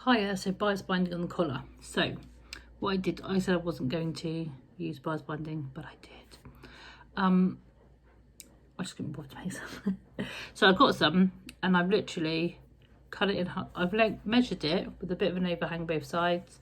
Hiya, so bias binding on the collar. So what I did, I said I wasn't going to use bias binding, but I did. I just couldn't bother to make some. So I've got some, and I've literally cut it in half. I've measured it with a bit of an overhang both sides.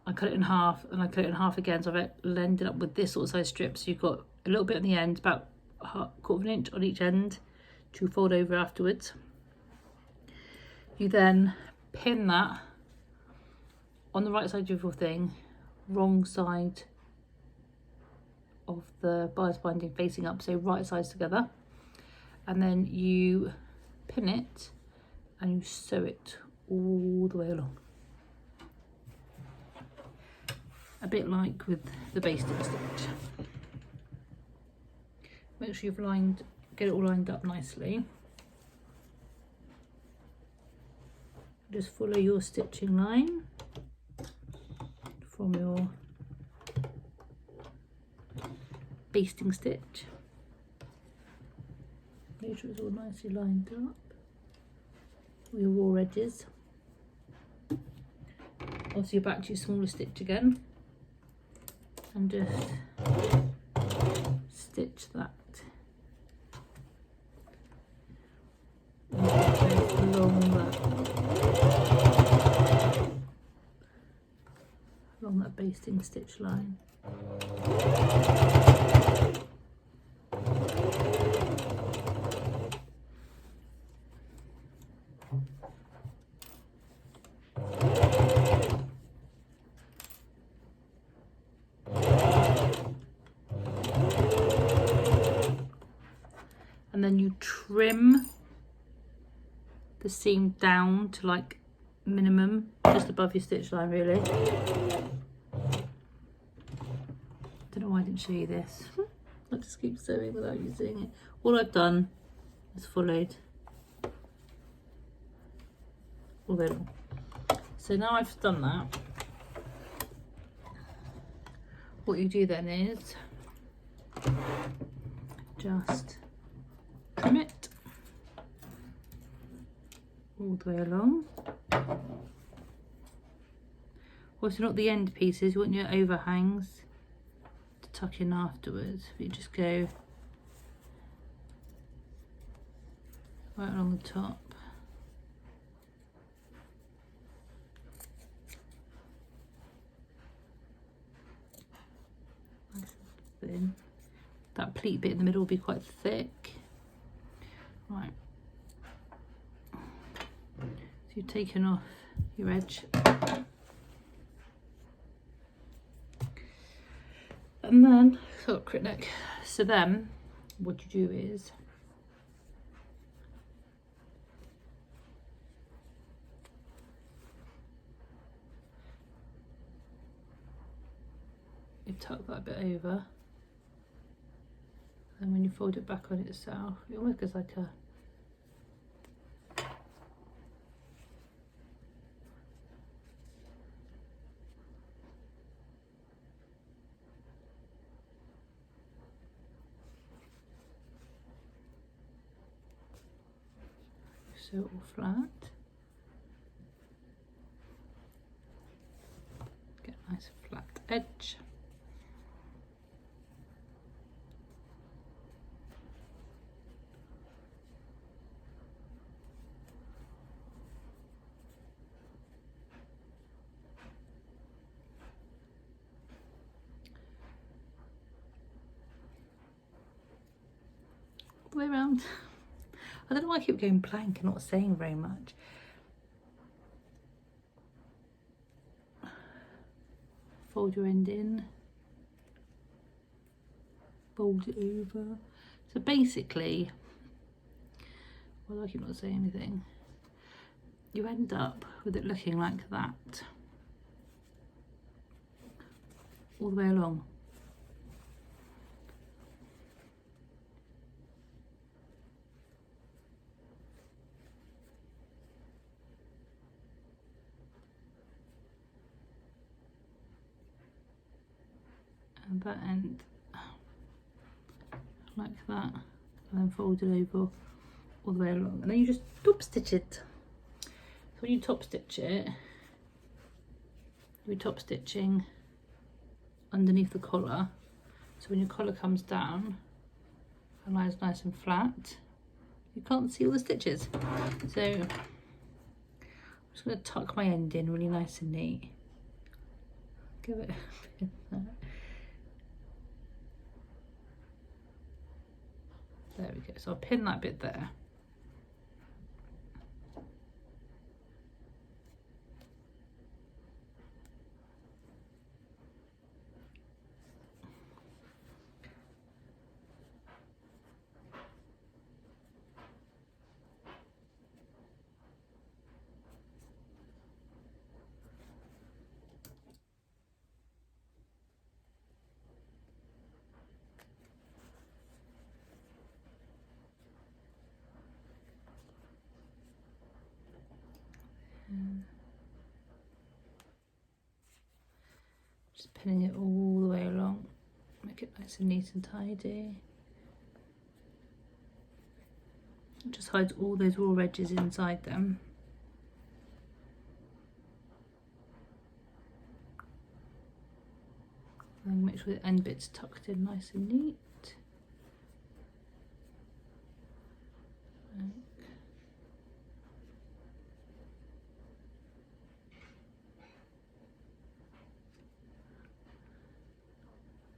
I cut it in half, and I cut it in half again, so I've ended up with this sort of size strip. So you've got a little bit at the end, about a quarter of an inch on each end to fold over afterwards. You then pin that on the right side of your thing, wrong side of the bias binding facing up, so right sides together, and then you pin it and you sew it all the way along, a bit like with the basting stitch. Make sure you've get it all lined up nicely. Just follow your stitching line from your basting stitch. Make sure it's all nicely lined up with your raw edges. Also, you're back to your smaller stitch again, and just stitch that along that basting stitch line. And then you trim the seam down to like minimum, just above your stitch line really. Don't know why I didn't show you this. I just keep sewing without you seeing it. All I've done is followed all the way along. So now I've done that, what you do then is just trim it all the way along. Also, not the end pieces, you want your overhangs to tuck in afterwards. You just go right along the top. Nice and thin. That pleat bit in the middle will be quite thick. Right. So you've taken off your edge. And then, crit neck. So then, what you do is you tuck that bit over, and when you fold it back on itself, it almost goes like a sew it all flat. Get a nice flat edge. All the way around. I don't know why I keep going blank and not saying very much. Fold your end in, fold it over. So basically, why do I keep not saying anything? You end up with it looking like that all the way along. And that end like that, and then fold it over all the way along, and then you just stitch it. when you top stitch it, you're top stitching underneath the collar, so when your collar comes down and lies nice and flat, you can't see all the stitches. So I'm just going to tuck my end in really nice and neat. Give it a bit of that. There we go. So I'll pin that bit there. Just pinning it all the way along, make it nice and neat and tidy. It just hides all those raw edges inside them. And make sure the end bit's tucked in nice and neat.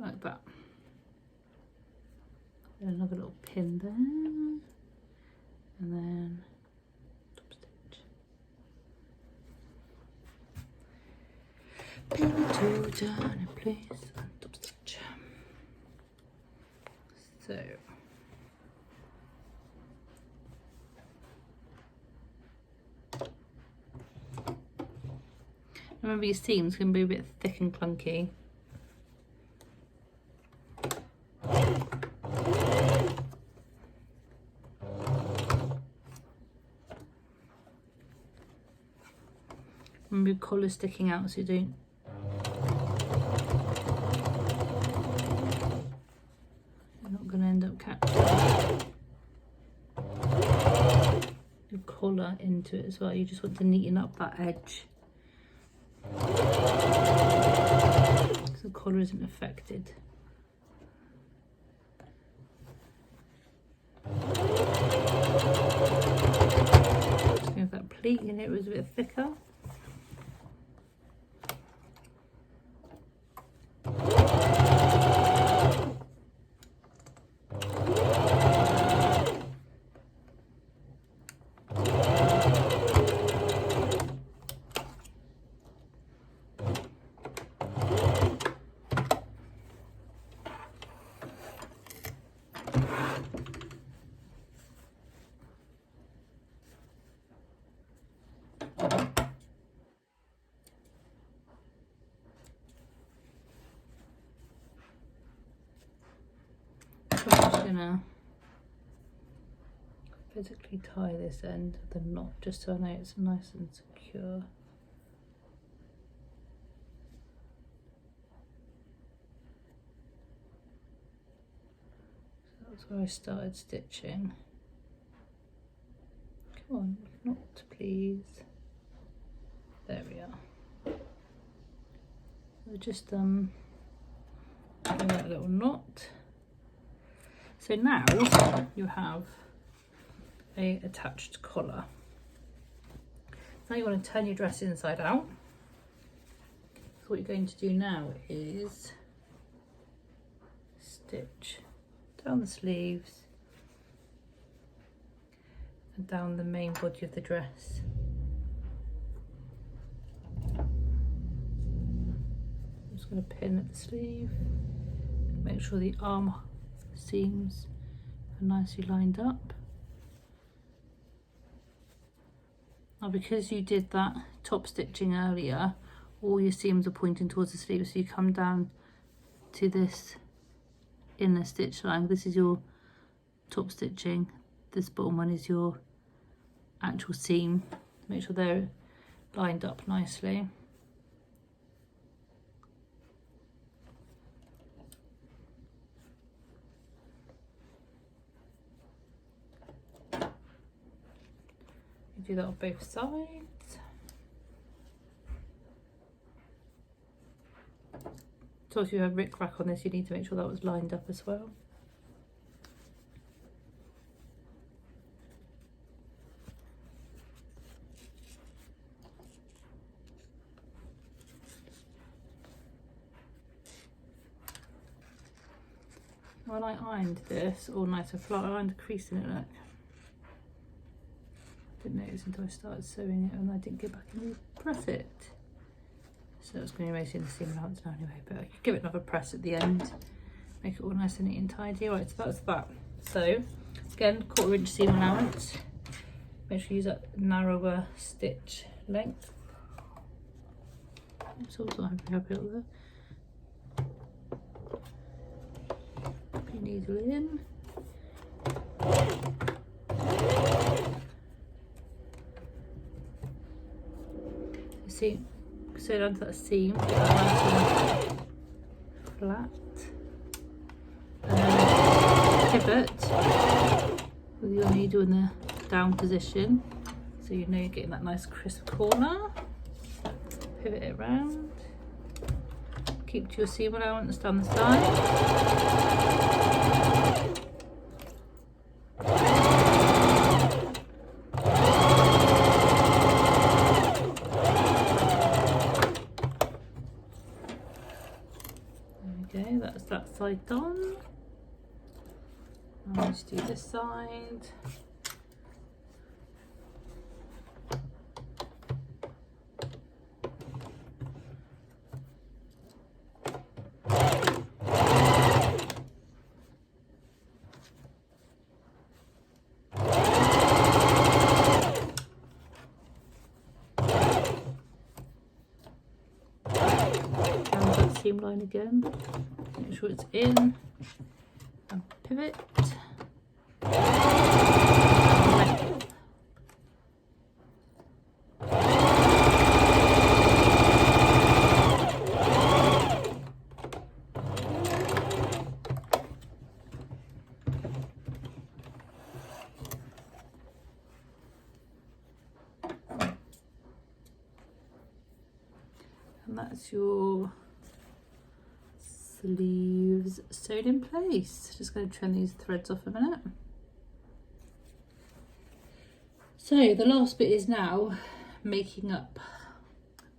Like that. Then another little pin there, and then top stitch. Pin two down in place and top stitch. So remember your seams can be a bit thick and clunky. Remember your collar sticking out so you don't you're not going to end up catching your collar into it as well. You just want to neaten up that edge so the collar isn't affected. Just if that pleat in it was a bit thicker. I'm just gonna physically tie this end of the knot just so I know it's nice and secure. So that's where I started stitching. Come on, knot please. There we are. So just bring that little knot. So now you have a attached collar. Now you want to turn your dress inside out. So what you're going to do now is stitch down the sleeves and down the main body of the dress. I'm just going to pin at the sleeve, make sure the arm seams are nicely lined up. Now because you did that top stitching earlier, all your seams are pointing towards the sleeve, so you come down to this inner stitch line. This is your top stitching, this bottom one is your actual seam. Make sure they're lined up nicely. Do that on both sides. So if you have rick rack on this, you need to make sure that was lined up as well. When I ironed this all nice and flat, I ironed a crease in it, look. Didn't notice until I started sewing it and I didn't get back and press it. So it's going to be mostly in the seam allowance now anyway, but I could give it another press at the end, make it all nice and neat and tidy. Right, so that's that. So again, 1/4 inch seam allowance. Make sure you use that narrower stitch length. It's also happy up there. Put your needle in. See, sew down to that seam, get that nice and flat, and then pivot with your needle in the down position, so you know you're getting that nice crisp corner. Pivot it round, keep to your seam allowance down the side. Okay, that's that side done. I'll just do this side. Seam line again, make sure it's in, and pivot. And that's your sleeves sewed in place. Just going to trim these threads off a minute. So the last bit is now making up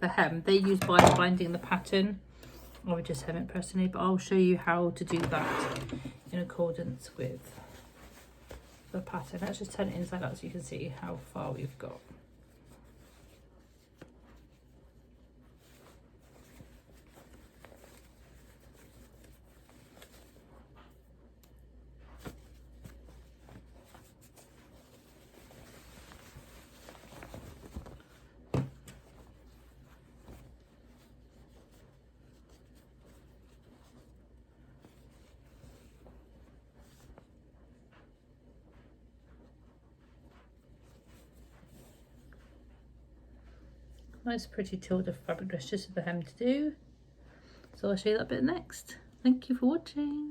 the hem. They use bind binding the pattern. I would just hem it personally, but I'll show you how to do that in accordance with the pattern. Let's just turn it inside out so you can see how far we've got. Nice pretty tilde fabric dress just for the hem to do. So I'll show you that bit next. Thank you for watching.